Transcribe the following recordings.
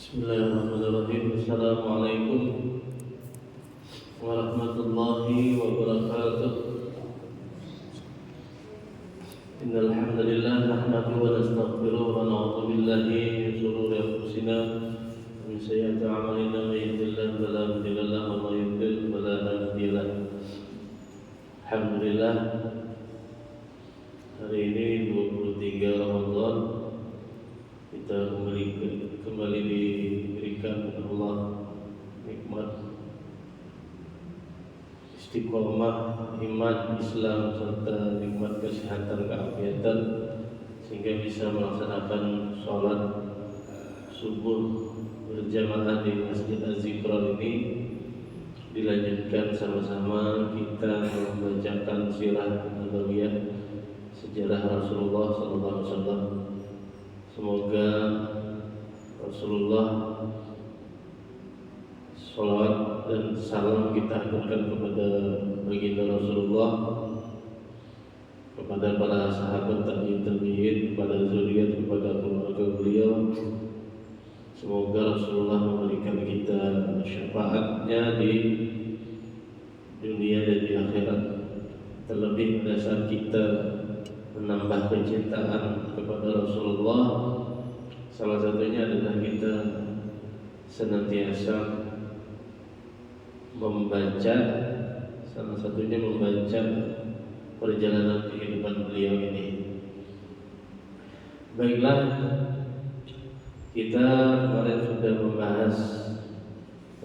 Bismillahirrahmanirrahim. Assalamualaikum warahmatullahi wabarakatuh. Innal hamdalillah nahmaduhu wa nastaghfiruh wa na'udzu billahi min shururi anfusina wa min sayyiati a'malina may yahdihillahu fala mudilla lahu wa may yudlil fala hadiya lahu. Alhamdulillah, hari ini 23 Ramadan kita kembali diberikan Allah nikmat istiqomah iman Islam serta nikmat kesehatan keafiatan sehingga bisa melaksanakan sholat subuh berjamaah di Masjid Az-Zikra ini. Dilanjutkan sama-sama kita membacakan sirah nabawiyah sejarah Rasulullah SAW. Semoga Rasulullah salawat dan salam kita aturkan kepada baginda Rasulullah, kepada para sahabat tabi'in, kepada zuriat, kepada keluarga beliau. Semoga Rasulullah memberikan kita syafaatnya di dunia dan di akhirat. Terlebih pada saat kita menambah kecintaan kepada Rasulullah, salah satunya adalah kita senantiasa membaca, salah satunya membaca perjalanan kehidupan beliau ini. Baiklah, kita kemarin sudah membahas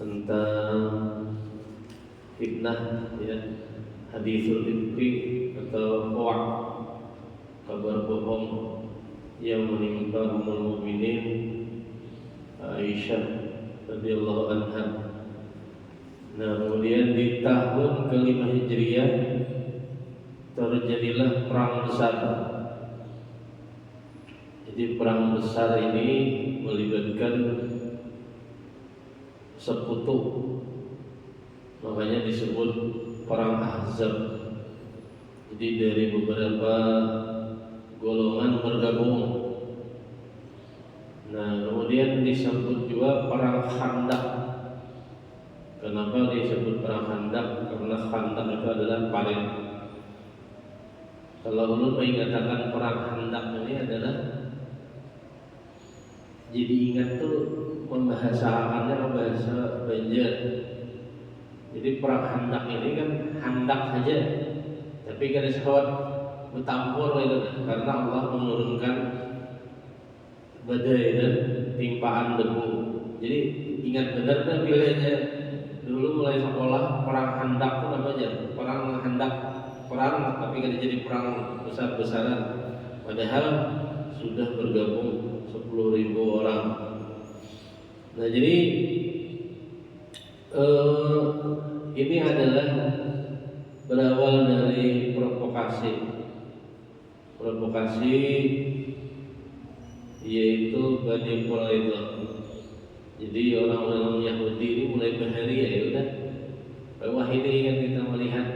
tentang fitnah, ya, haditsul ifki atau hoak, kabar bohong yang menimpa Ummul Mukminin Aisyah radhiyallahu anha. Nah, kemudian di tahun ke-5 Hijriah terjadilah perang besar. Jadi perang besar ini melibatkan sekutu, makanya disebut perang Ahzab. Jadi dari beberapa golongan bergabung. Nah, kemudian disebut juga perang Khandaq. Kenapa disebut perang Khandaq? Karena Khandaq itu adalah parit. Kalau ulun mengatakan perang Khandaq ini adalah, jadi ingat tuh membahasakannya bahasa Banjar. Jadi perang Khandaq ini kan Khandaq saja, tapi garis khawat bertampur itu, karena Allah menurunkan badai dan timpaan debu. Jadi ingat benar kan pilihannya dulu mulai sekolah, perang Khandaq itu namanya perang Khandaq, perang tapi kan jadi perang besar-besaran, padahal sudah bergabung 10.000 orang. Nah, jadi ini adalah berawal dari provokasi yaitu Bani Quraidah. Jadi orang-orang Yahudi ini mulai bahari, ya udah, wah ini kan kita melihat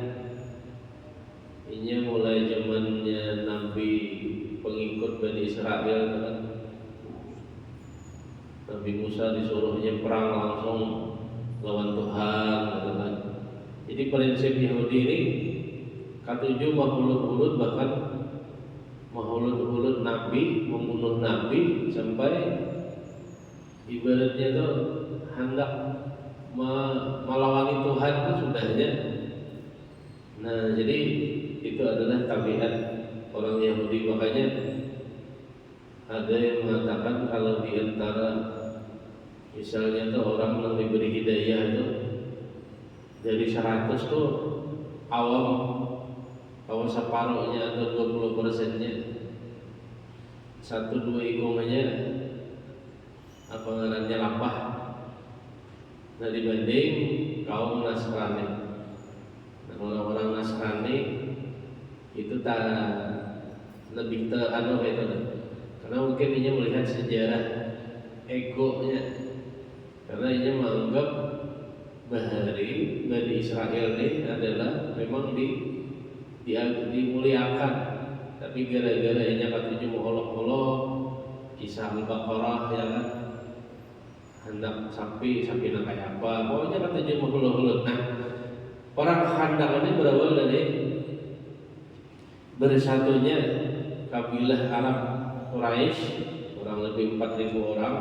ini mulai zamannya Nabi pengikut Bani Israel kan. Nabi Musa disuruhnya perang langsung lawan Tuhan kan. Jadi prinsip Yahudi ini katujuh mahulut-hulut, bahkan mahulut-hulut Nabi, membunuh Nabi sampai ibaratnya itu hendak melawangi Tuhan itu sudah aja. Nah, jadi itu adalah tabiat orang Yahudi. Makanya ada yang mengatakan kalau di antara misalnya tuh orang yang diberi hidayah itu dari 100 tuh awam separuhnya atau 20%-nya 1-2 hitungannya apa namanya lapah. Nah, dibanding kaum Nasrani. Nah, orang-orang Nasrani itu tak lebih itu, karena mungkin ini melihat sejarah egonya, karena ini menganggap bahari Bani Israel ini adalah memang dimuliakan, tapi gara-gara ini katujuh Allah kisah Al-Baqarah, ya kan, hendak sapi nak kayak apa, pokoknya kata dia menghulur-hulur. Nah, orang Khandaq ini berawal dari bersatunya kabilah Arab Quraisy, kurang lebih 4.000 orang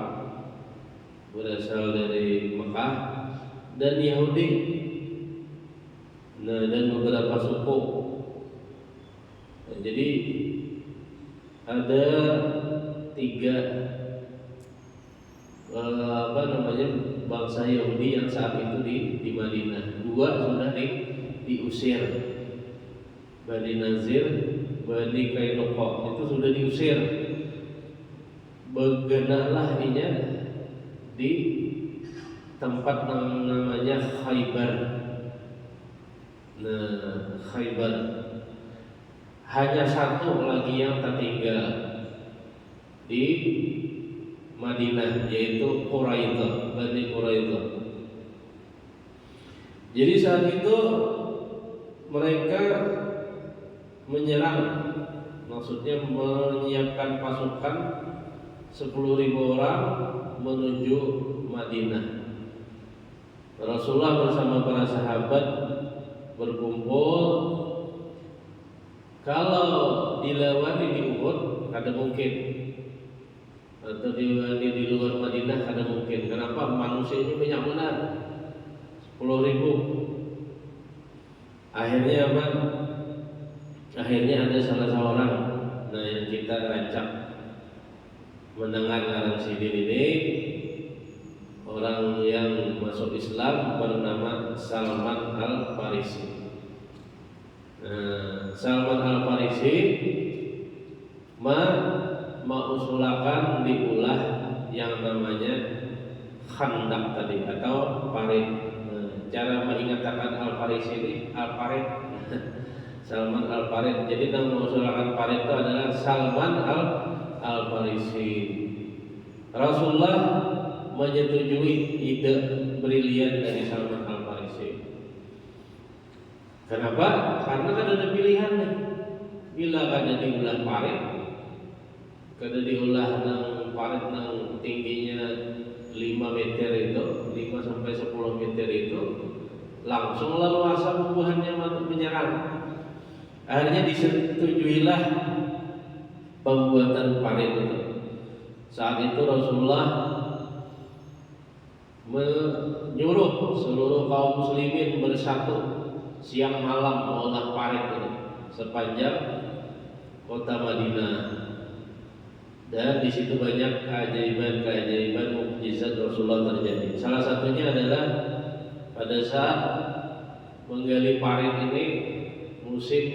berasal dari Mekah dan Yahudi, nah, dan beberapa suku. Nah, jadi ada 3 bangsa Yahudi yang saat itu di Madinah. 2 sudah diusir, Bani Nazir, Bani Qainuqa itu sudah diusir. Bergenaklah inya di tempat namanya Khaybar. Nah, Khaybar hanya 1 lagi yang tertinggal di Madinah, yaitu Quraidah, Bani Quraidah. Jadi saat itu mereka menyerang, maksudnya menyiapkan pasukan 10.000 orang menuju Madinah. Rasulullah bersama para sahabat berkumpul. Kalau dilewati di Uhud ada mungkin, atau di luar Madinah ada mungkin. Kenapa? Manusianya banyak benar, 10.000. Akhirnya apa? Akhirnya ada salah seorang, nah yang kita rancak mendengar ngarang sidin ini, orang yang masuk Islam bernama Salman Al-Farisi. Salman Al-Farisi mengusulkan diulah yang namanya Khandaq tadi atau parit. Cara mengingatkan Al-Farisi ini Al-Parit, Salman Al-Farid. Jadi yang mengusulkan parit itu adalah Salman Al-Farisi. Rasulullah menyetujui ide brilian dari Salman Al-Farisi. Kenapa? Karena kan ada pilihan nih. Bila kada diulah parit, kada diulah nang parit nang tingginya 5 meter itu, 5 sampai 10 meter itu, langsung leluasa bubuhannya menyerang. Akhirnya disetujuilah pembuatan parit itu. Saat itu Rasulullah menyuruh seluruh kaum muslimin bersatu siang malam mengolah parit itu sepanjang kota Madinah. Dan di situ banyak keajaiban mukjizat Rasulullah terjadi. Salah satunya adalah pada saat menggali parit ini musim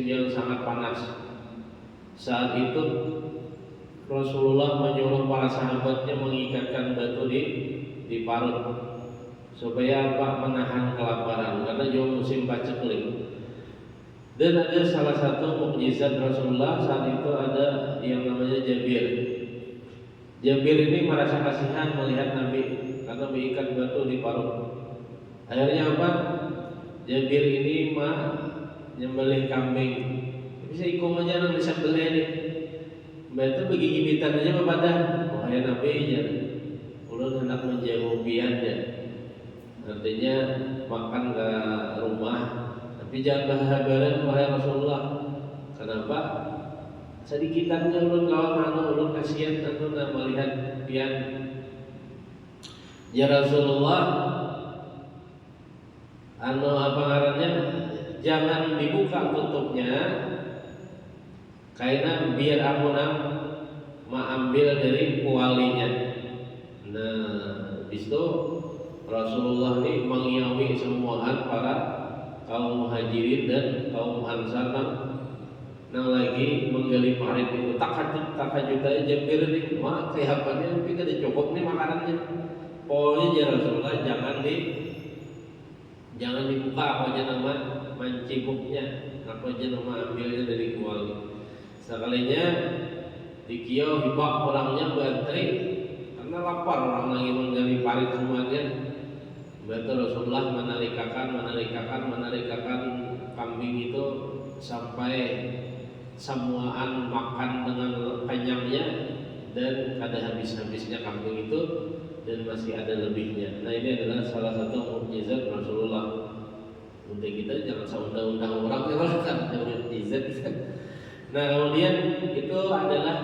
yang sangat panas. Saat itu Rasulullah menyuruh para sahabatnya mengikatkan batu di parut supaya apa? Menahan kelaparan karena jauh musim paceklik. Dan ada salah satu mukjizat Rasulullah saat itu, ada yang namanya Jabir. Jabir ini merasa kasihan melihat Nabi karena mengikat batu di parut. Akhirnya apa? Jabir ini nyembelih kambing. Bisa ikut aja nang bisa beli nih. Betul bagi gibitan aja kepada wahai Nabi ya. Ulun hendak menjauh pian ya. Artinya makan ke rumah, tapi jangan bahabaran wahai Rasulullah. Kenapa? Sedikitannya ulun kawan ulun kasihan anu melihat pian. Ya Rasulullah, anu apa ngarannya? Jangan dibuka tutupnya, karena biar aku ambil dari kualinya. Nah, disitu Rasulullah ini mengiyawi semuaan para kaum muhajirin dan kaum ansar nang lagi menggali parit itu. Takajut aja Jabir ini, wah kelihatannya mungkin kada cukup nih makanannya. Pokoknya ya Rasulullah jangan dibuka apa aja nama mencibuknya, apa aja nama ambilnya dari kuali. Sekalinya dikiau hibak orangnya berantri karena lapar, orang lagi menggali parit semuanya. Betul Rasulullah menarikakan kambing itu sampai semuaan makan dengan kenyangnya. dan ada habis-habisnya kambing itu dan masih ada lebihnya. Nah ini adalah salah satu mukjizat Rasulullah. Untuk kita jangan seundang-undang orang kalau kan mukjizat. Nah kemudian itu adalah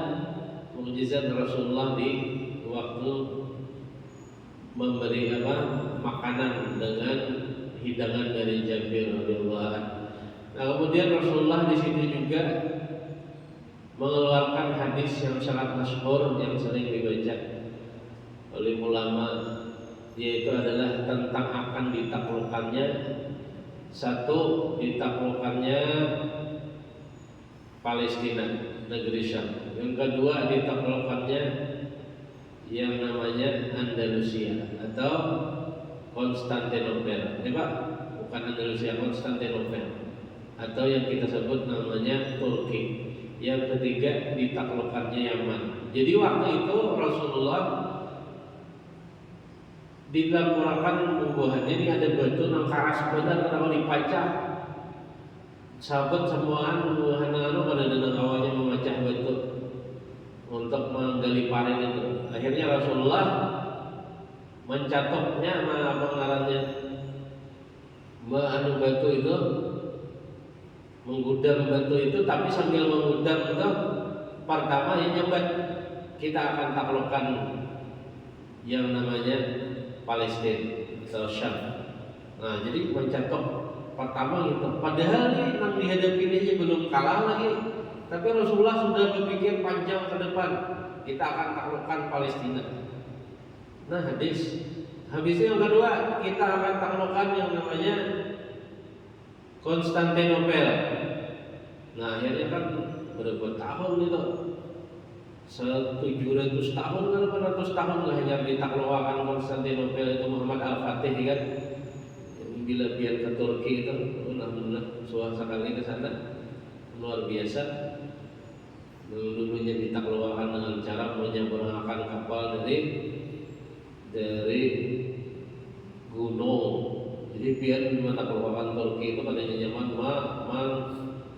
mukjizat Rasulullah di waktu memberi makanan dengan hidangan dari Jabir radhiyallahu anhu. Nah kemudian Rasulullah di sini juga mengeluarkan hadis yang sangat masyhur yang sering dibaca oleh ulama, yaitu adalah tentang akan ditaklukkannya satu, ditaklukkannya Palestina, negeri Syam. Yang kedua, ditaklukkannya yang namanya Andalusia atau Konstantinopel. Pak, bukan Andalusia, Konstantinopel. Atau yang kita sebut namanya Turki. Yang ketiga, ditaklukkannya Yaman. Jadi waktu itu Rasulullah dilaporkan bubuhannya ini ada batu nang karas benar kalau dipacah. Sahabat semuaan bubuhan pada dengan awalnya memecah batu untuk menggali paren itu. Akhirnya Rasulullah mencatoknya apa ngarannya batu itu, menggudang batu itu, tapi sambil menggudang itu pertama yang nyebat kita akan taklukkan yang namanya Palestina atau Syam. Nah jadi mencatok pertama gitu. Padahal nih yang dihadapi ini belum kalah lagi, tapi Rasulullah sudah berpikir panjang ke depan. Kita akan taklukkan Palestina. Nah habisnya yang kedua kita akan taklukkan yang namanya Konstantinopel. Nah akhirnya kan berapa tahun itu, 700 tahun kan 800 tahun lah yang ditaklukkan Konstantinopel itu Muhammad Al-Fatih kan. Bila biar ke Turki itu alhamdulillah suasana kali ke sana luar biasa. Dulunya ditaklukkan dengan cara menyeberangkan kapal dari gunung. Jadi biar menaklukkan Turki itu pada zaman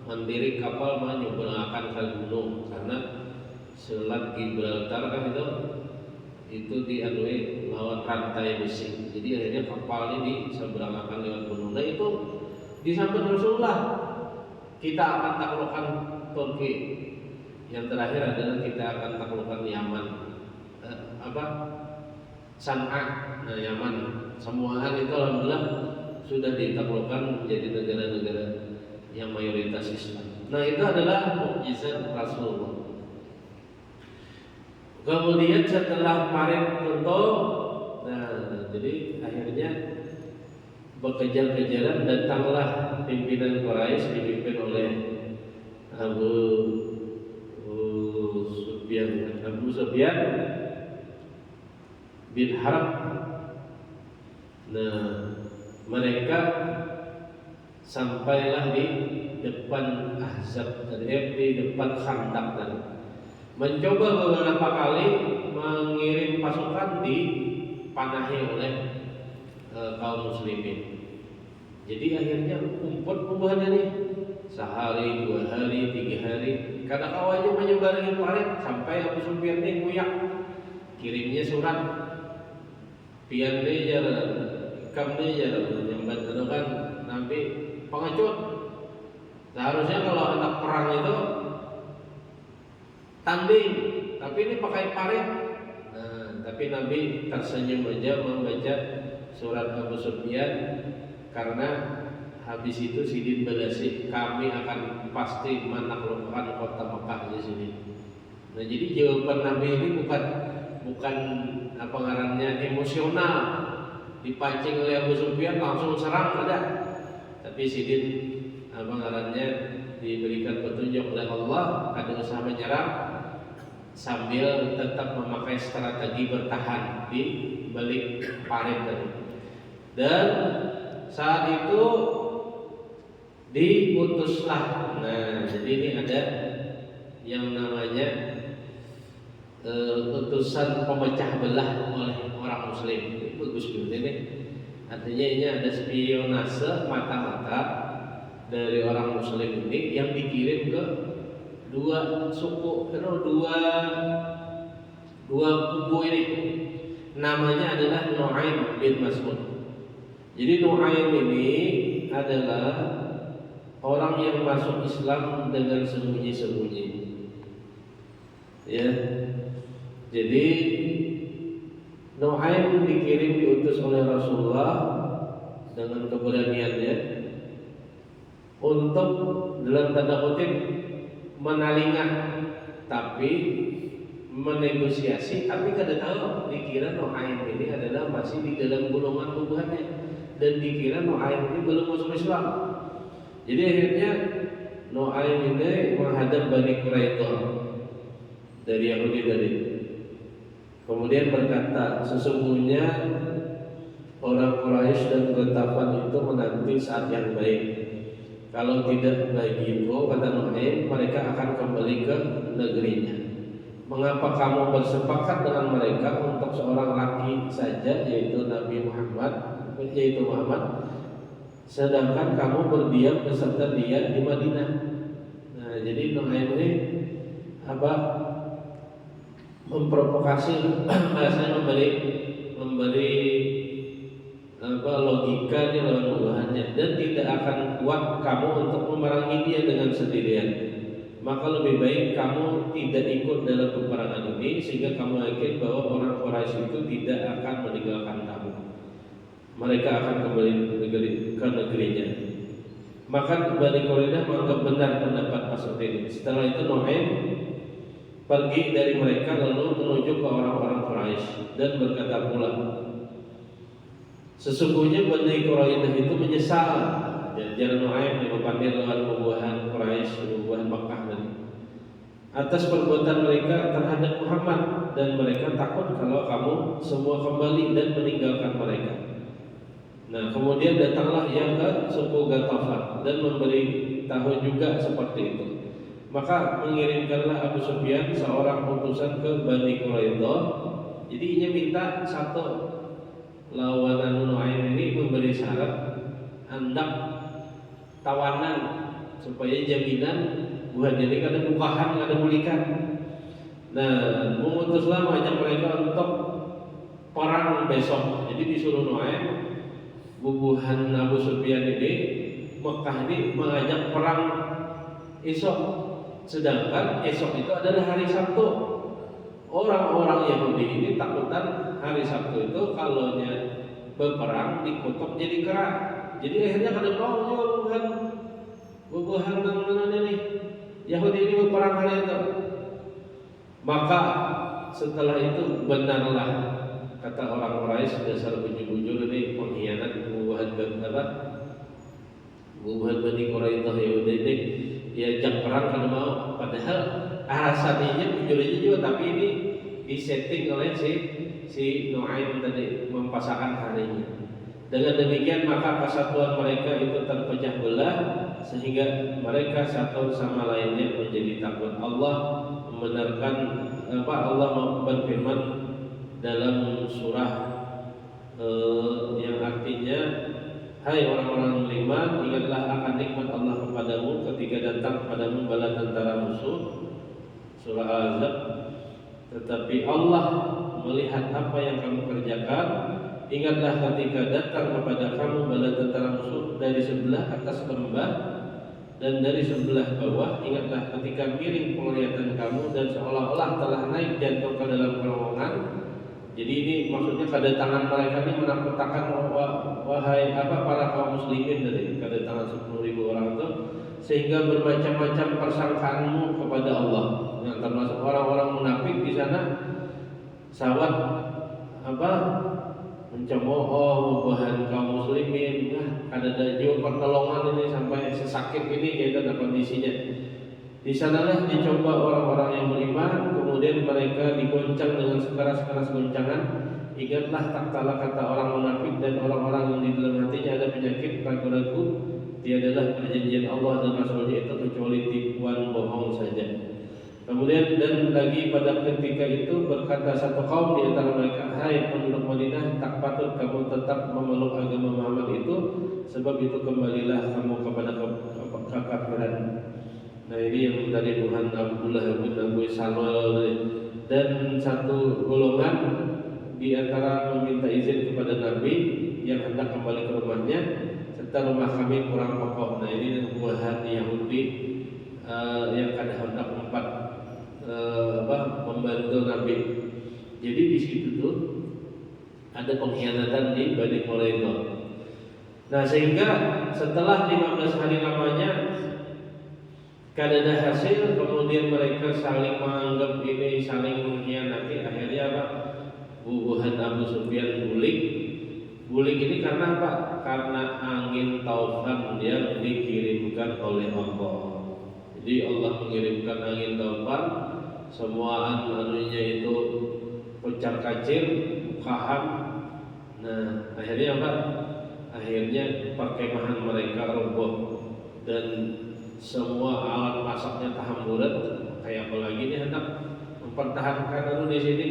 mandiri kapal menyeberangkan ke gunung karena Selat Gibraltar kan itu dilalui lawan rantai besi. Jadi akhirnya kapal ini diseberangkan lewat gunung. Nah itu di samping Rasulullah kita akan taklukkan Turki. Yang terakhir adalah kita akan taklukkan Yaman. San'a, Yaman. Semua hal itu alhamdulillah sudah ditaklukkan menjadi negara-negara yang mayoritas Islam. Nah itu adalah mukjizat Rasulullah. Kemudian setelah parit runtuh, nah jadi akhirnya berkejar-kejaran datanglah pimpinan Quraisy dipimpin oleh Abu Sufyan bin Harb. Nah mereka sampailah di depan Ahzab, di depan Khandaq tadi. Mencoba beberapa kali mengirim pasukan dipanahi oleh kaum muslimin. Jadi akhirnya umput pembuahannya nih sehari, 2 hari, 3 hari. Karena awalnya menyebarin parit sampai Abu Sufyan nih nguyak, kirimnya surat, pian deh jalan, kam deh jalan, yang bantu kan nanti pengecut. Seharusnya kalau anak perang itu tanding, tapi ini pakai parit. Nah, tapi Nabi tersenyum aja membaca surat Abu Sufyan karena habis itu sidin balasi kami akan pasti menaklukkan kota Mekah di sini. Nah jadi jawaban Nabi ini bukan apa ngarannya emosional dipancing oleh Abu Sufyan langsung serang ada, tapi sidin apa ngarannya diberikan petunjuk oleh Allah ada usaha menyerang sambil tetap memakai strategi bertahan di balik parit tadi. Dan saat itu diutuslah. Nah, jadi ini ada yang namanya utusan pemecah belah oleh orang Muslim. Ini bagus juga ini. Artinya ini ada spionase mata-mata dari orang Muslim ini yang dikirim ke dua suku, dua dua kubu ini. Namanya adalah Nu'aim bin Mas'ud. Jadi Nu'aim ini adalah orang yang masuk Islam dengan sembunyi-sembunyi. Ya. Jadi Nu'aim dikirim diutus oleh Rasulullah dengan keberaniannya untuk dalam tanda kutip menalingah, tapi menegosiasi, tapi kada tahu, dikira Nu'aim ini adalah masih di dalam golongan kubuhannya dan dikira Nu'aim ini belum masuk Islam. Jadi akhirnya Nu'aim ini menghadap Bani Quraidah dari Yahudi tadi. Kemudian berkata, sesungguhnya orang Quraisy dan Ghatafan itu menanti saat yang baik. Kalau tidak begitu, kata Nu'aim, mereka akan kembali ke negerinya. Mengapa kamu bersepakat dengan mereka untuk seorang laki saja, yaitu Nabi Muhammad, sedangkan kamu berdiam beserta dia di Madinah? Nah, jadi Nu'aim ini memprovokasi, bahasanya memberi logika di dalam pembahasannya, dan tidak akan kuat kamu untuk memerangi dia dengan sendirian. Maka lebih baik kamu tidak ikut dalam peperangan ini, sehingga kamu yakin bahwa orang Quraisy itu tidak akan meninggalkan kamu. Mereka akan kembali ke negerinya. Maka Bani Quraidah menganggap benar pendapat Mas'ud ini. Setelah itu Nu'aim pergi dari mereka lalu menuju ke orang-orang Quraisy dan berkata pula, sesungguhnya Bani Quraidah itu menyesal. Jalan Nu'aim dipanggil lawan pembuahan Quraisy, pembuahan Makkah tadi, atas perbuatan mereka terhadap Muhammad, dan mereka takut kalau kamu semua kembali dan meninggalkan mereka. Nah, kemudian datanglah yang ke suku Ghatafan dan memberi tahu juga seperti itu. Maka mengirimkanlah Abu Sufyan seorang utusan ke Bani Quraidah. Jadi ia minta satu, lawanan Nu'aim ini memberi syarat hendak tawanan supaya jaminan buat jadi kada bukahan, kada bulikan. Nah, mengutuslah mengajak mereka untuk perang besok. Jadi disuruh Nu'aim, bubuhan Abu Sufyan ini, Mekah ini mengajak perang esok. Sedangkan esok itu adalah hari Sabtu. Orang-orang Yahudi ini takutan hari Sabtu itu kalau berperang dikutuk jadi kera. Jadi akhirnya kada mau juga bubuhan mana ini Yahudi ini berperang hari itu. Maka setelah itu benarlah kata orang Quraisy, dasar bujur-bujur ini pengkhianat, bubuhan Bani Quraidah Yahudi ini diajak perang kada mau, padahal alasannya bujur aja juga, tapi ini disetting oleh si Nu'aim tadi mempasangkan harinya. Dengan demikian maka kesatuan mereka itu terpecah belah, sehingga mereka satu sama lainnya menjadi takut. Allah membenarkan Allah berfirman dalam surah yang artinya, hai orang-orang beriman, ingatlah akan nikmat Allah kepadamu ketika datang kepadamu bala tentara musuh. Surah Al-Ahzab. Tetapi Allah melihat apa yang kamu kerjakan. Ingatlah ketika datang kepada kamu bala tentara musuh dari sebelah atas lembah dan dari sebelah bawah. Ingatlah ketika miring penglihatan kamu dan seolah-olah telah naik jantung ke dalam kerongkongan. Jadi ini maksudnya kedatangan mereka ini menakutkan wahai para kaum muslimin dari kedatangan 10.000 orang itu, sehingga bermacam-macam persangkaanmu kepada Allah. Yang termasuk orang-orang munafik di sana sawat mencemooh bahan kaum muslimin. Ada juga pertolongan ini sampai sesakit ini gitu kondisinya. Di sanalah dicoba orang-orang yang beriman, kemudian mereka digoncang dengan sekeras-keras goncangan. Ingatlah tak kalah kata orang munafik dan orang-orang yang di dalam hatinya ada penyakit ragu-ragu, tiadalah perjanjian Allah dan Rasulnya itu kecuali tipuan bohong saja. Kemudian dan lagi pada ketika itu berkata satu kaum di antara mereka, hai penduduk Madinah, tak patut kamu tetap memeluk agama Muhammad itu, sebab itu kembalilah kamu kepada kekafiran. Nah ini yang dari Tuhan Abdullah bin Abu Salul dan satu golongan di antara meminta izin kepada Nabi yang hendak kembali ke rumahnya, serta rumah kami kurang kokoh. Nah ini buahan Yahudi yang hendak membantu Nabi. Jadi di situ tuh ada pengkhianatan di Bani Quraidah. Nah sehingga setelah 15 hari lamanya kada ada hasil, kemudian mereka saling menganggap ini saling mengkhianati. Akhirnya apa? Bubuhan Abu Sufyan bulik ini karena apa? Karena angin taufan yang dikirimkan oleh Allah. Jadi Allah mengirimkan angin taufan, semua anunya itu pecah kacir, kaham. Nah akhirnya apa? Akhirnya perkemahan mereka roboh dan semua alat masaknya tahamburat. Kayak apalagi ini hendak mempertahankan di sini.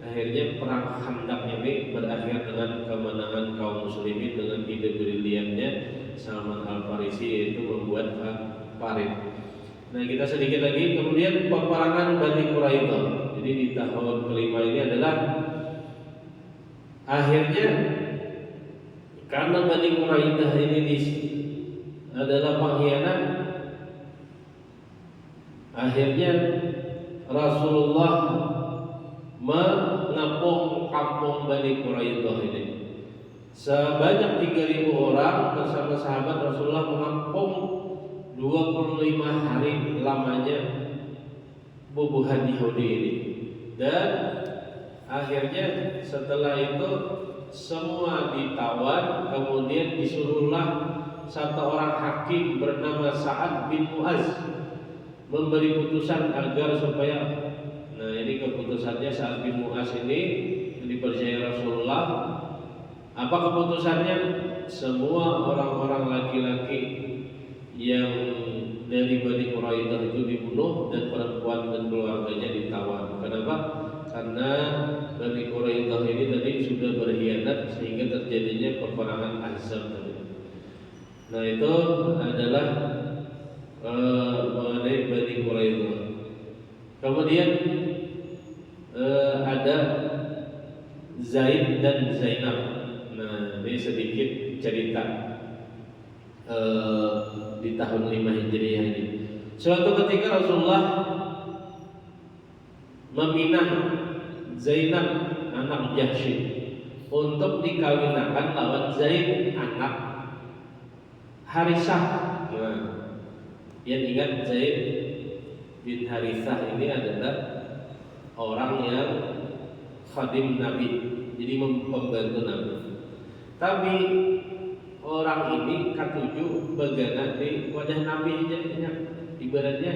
Akhirnya perang Khandaq ini berakhir dengan kemenangan kaum muslimin dengan ide briliannya Salman Al-Farisi, yaitu membuat parit. Nah kita sedikit lagi, kemudian peperangan Bani Quraidah. Jadi di tahun kelima ini adalah akhirnya karena Bani Quraidah ini adalah pengkhianat, akhirnya Rasulullah mengepung kampung Bani Quraidah ini. Sebanyak 3.000 orang bersama sahabat Rasulullah mengepung 25 hari lamanya bubuhan Yahudi ini. Dan akhirnya setelah itu semua ditawan, kemudian disuruhlah satu orang hakim bernama Sa'ad bin Mu'az memberi putusan agar supaya, nah ini keputusannya Sa'ad bin Mu'az ini dipercaya Rasulullah. Apa keputusannya? Semua orang-orang laki-laki yang dari Bani Quraidah itu dibunuh dan perempuan dan keluarganya ditawan. Kenapa? Karena Bani Quraidah ini tadi sudah berkhianat sehingga terjadinya peperangan Ahzab tadi. Nah itu adalah mengenai Bani Quraidah. Kemudian ada Zaid dan Zainab. Nah ini sedikit cerita di tahun 5 Hijriah ini. Suatu ketika Rasulullah meminang Zainab anak Jahsy untuk dikawinkan lawan Zaid anak Harisah. Nah, yang ingat Zaid bin Harisah ini adalah orang yang khadim Nabi, jadi membantu Nabi. Tapi orang ini ketujuh bagana di wajah Nabi, ibaratnya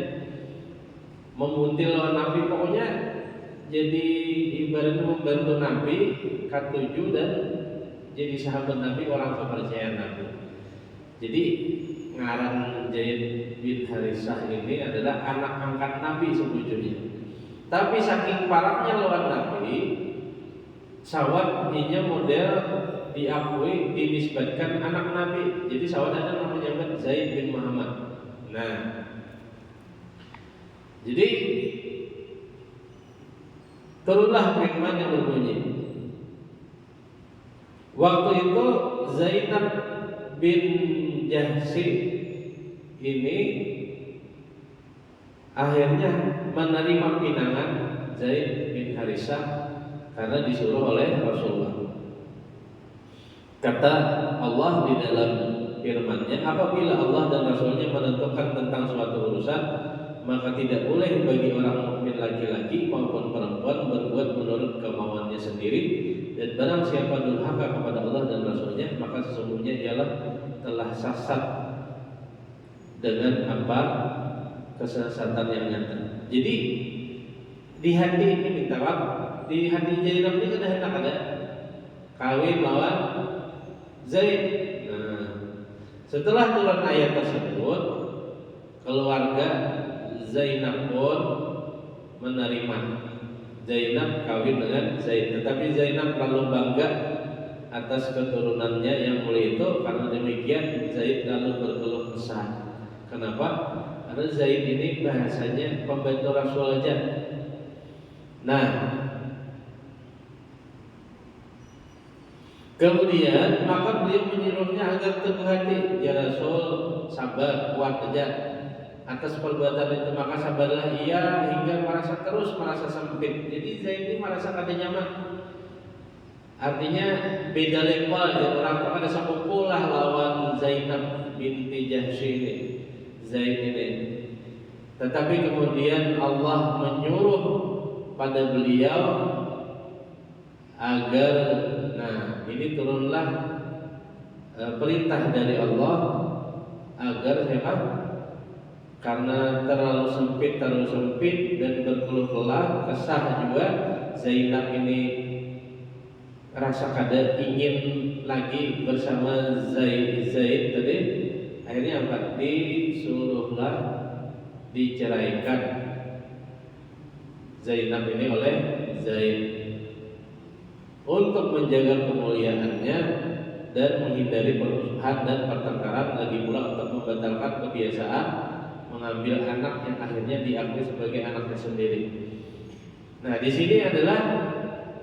memuntil lawan Nabi, pokoknya jadi ibaratnya membantu Nabi ketujuh dan jadi sahabat Nabi, orang kepercayaan Nabi. Jadi ngaran Zaid bin Harisah ini adalah anak angkat Nabi sebujurnya. Tapi saking parahnya lawan Nabi, sawat ini model diakui dinisbatkan anak Nabi. Jadi sawat ada namanya Zaid bin Muhammad. Nah, jadi turunlah firman yang berbunyi, waktu itu Zainab bin Jahsy ini akhirnya menerima pinangan Zaid bin Harisah karena disuruh oleh Rasulullah. Kata Allah di dalam firman-Nya, apabila Allah dan Rasulnya menentukan tentang suatu urusan, maka tidak boleh bagi orang mukmin laki-laki maupun perempuan berbuat menurut kemauannya sendiri. Dan barang siapa durhaka kepada Allah dan Rasulnya, maka sesungguhnya ialah telah sesat dengan apa kesesatan yang nyata. Jadi di hati ini minta maaf, di hati Zainab ini ada kawin lawan Zaid. Nah, setelah turun ayat tersebut, keluarga Zainab pun menerima Zainab kawin dengan Zaid. Tetapi Zainab terlalu bangga atas keturunannya yang mulia itu. Karena demikian Zaid lalu berkeluh kesah. Kenapa? Karena Zaid ini bahasanya pembantu Rasul aja. Nah, kemudian maka beliau menyuruhnya agar teguh hati, ya Rasul, sabar, kuat aja atas perbuatan itu. Maka sabarlah ia hingga terus merasa sempit. Jadi Zaid ini merasa kada nyaman. Artinya beda level ya, orang tua ada sekumpul lah lawan Zainab binti Jahsy ini, Zaid ini. Tetapi kemudian Allah menyuruh pada beliau agar, nah ini turunlah perintah dari Allah agar siapa? Karena terlalu sempit dan berkeluh kesah, kesah juga Zainab ini rasa kada ingin lagi bersama Zaid tadi. Akhirnya apa? Disuruhlah diceraikan Zainab ini oleh Zaid untuk menjaga kemuliaannya dan menghindari permusuhan dan pertengkaran, lagi pula untuk membatalkan kebiasaan mengambil anak yang akhirnya diakui sebagai anaknya sendiri. Nah, di sini adalah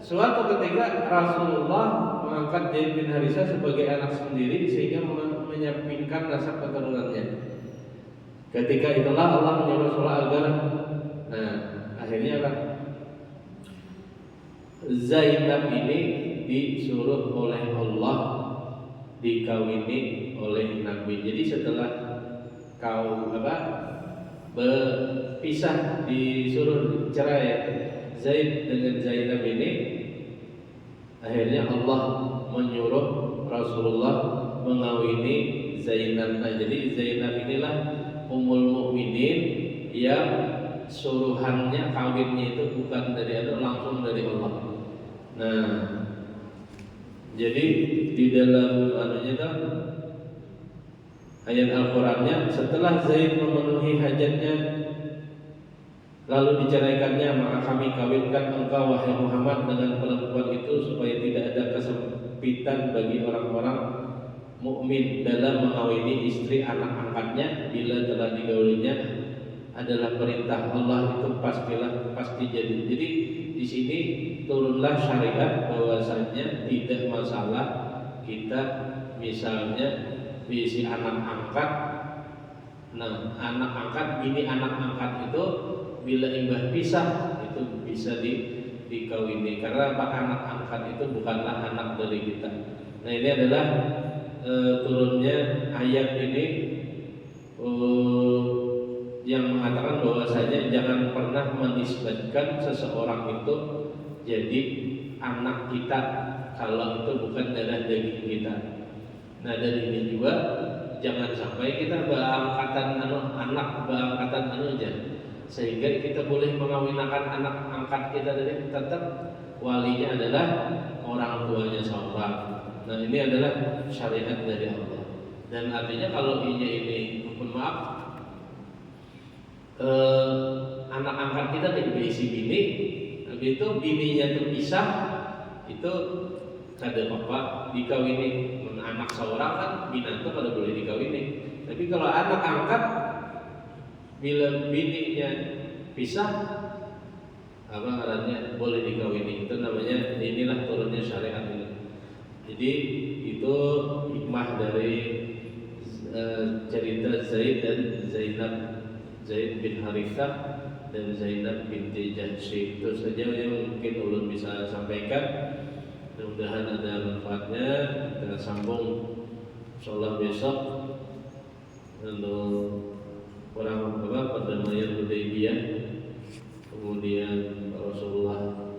suatu ketika Rasulullah mengangkat Zaid bin Harisah sebagai anak sendiri sehingga menyampingkan nasab keturunannya. Ketika itulah Allah menyuruh Rasulullah agar, nah akhirnya apa? Zainab ini disuruh oleh Allah dikawini oleh Nabi. Jadi setelah berpisah, disuruh cerai Zaid dengan Zainab ini, akhirnya Allah menyuruh Rasulullah mengawini Zainab. Nah, jadi Zainab inilah Ummul Mukminin yang suruhannya kawinnya itu bukan dari Allah, langsung dari Allah. Nah, jadi di dalam ayat Al-Qur'annya, setelah Zaid memenuhi hajatnya lalu diceraikannya, maka kami kawinkan engkau wahai Muhammad dengan perempuan itu supaya tidak ada kesempitan bagi orang-orang mukmin dalam mengawini istri anak angkatnya bila telah digaulinya adalah perintah Allah, itu pasti jadi. Jadi di sini turunlah syariat bahwasanya tidak masalah kita misalnya diisi anak angkat. Nah, anak angkat, bini anak angkat itu bila imbah pisah itu bisa dikawini, karena apa? Anak angkat itu bukanlah anak dari kita. Nah, ini adalah turunnya ayat ini yang mengatakan bahwasanya jangan pernah menisbatkan seseorang itu jadi anak kita kalau itu bukan darah daging kita. Nah, dari ini juga jangan sampai kita berangkatan anak aja, sehingga kita boleh mengawinkan anak angkat kita, dari tetap walinya adalah orang tuanya seorang. Nah, ini adalah syariat dari Allah. Dan artinya kalau ini mohon maaf, anak angkat kita berisi bini, habis itu bininya terpisah, itu kada apa dikawini. Anak seorang kan binatang kada boleh dikawini. Tapi kalau anak angkat bila bininya pisah, apa ngarannya, boleh dikawini. Itu namanya, inilah turunnya syariat ini. Jadi itu hikmah dari cerita Zaid dan Zainab, Zaid bin Harithah dan Zainab binti Jahsy. Itu saja yang mungkin ulun bisa sampaikan. Mudah-mudahan ada manfaatnya. Kita sambung insyaallah besok untuk orang perdamaian Hudaybiyah, kemudian Rasulullah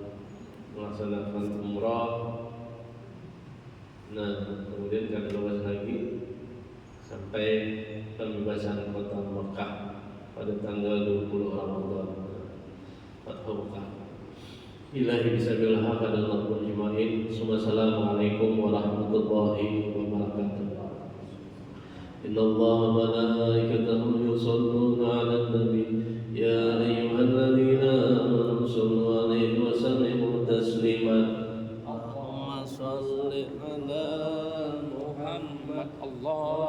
melaksanakan umrah. Nah, kemudian akan luas lagi sampai pembebasan kota Mekah pada tanggal 20 Ramadan. Fathu Mekah. Ilahi bisabil haqadallahu ajma'in. Assalamualaikum warahmatullahi wabarakatuh. Inna Allah wa malaikatahu yusalluna 'alan nabi ya ayyuhalladzina amanu sallu 'alaihi wa sallimu taslima. Allahumma shalli ala Muhammad. Allah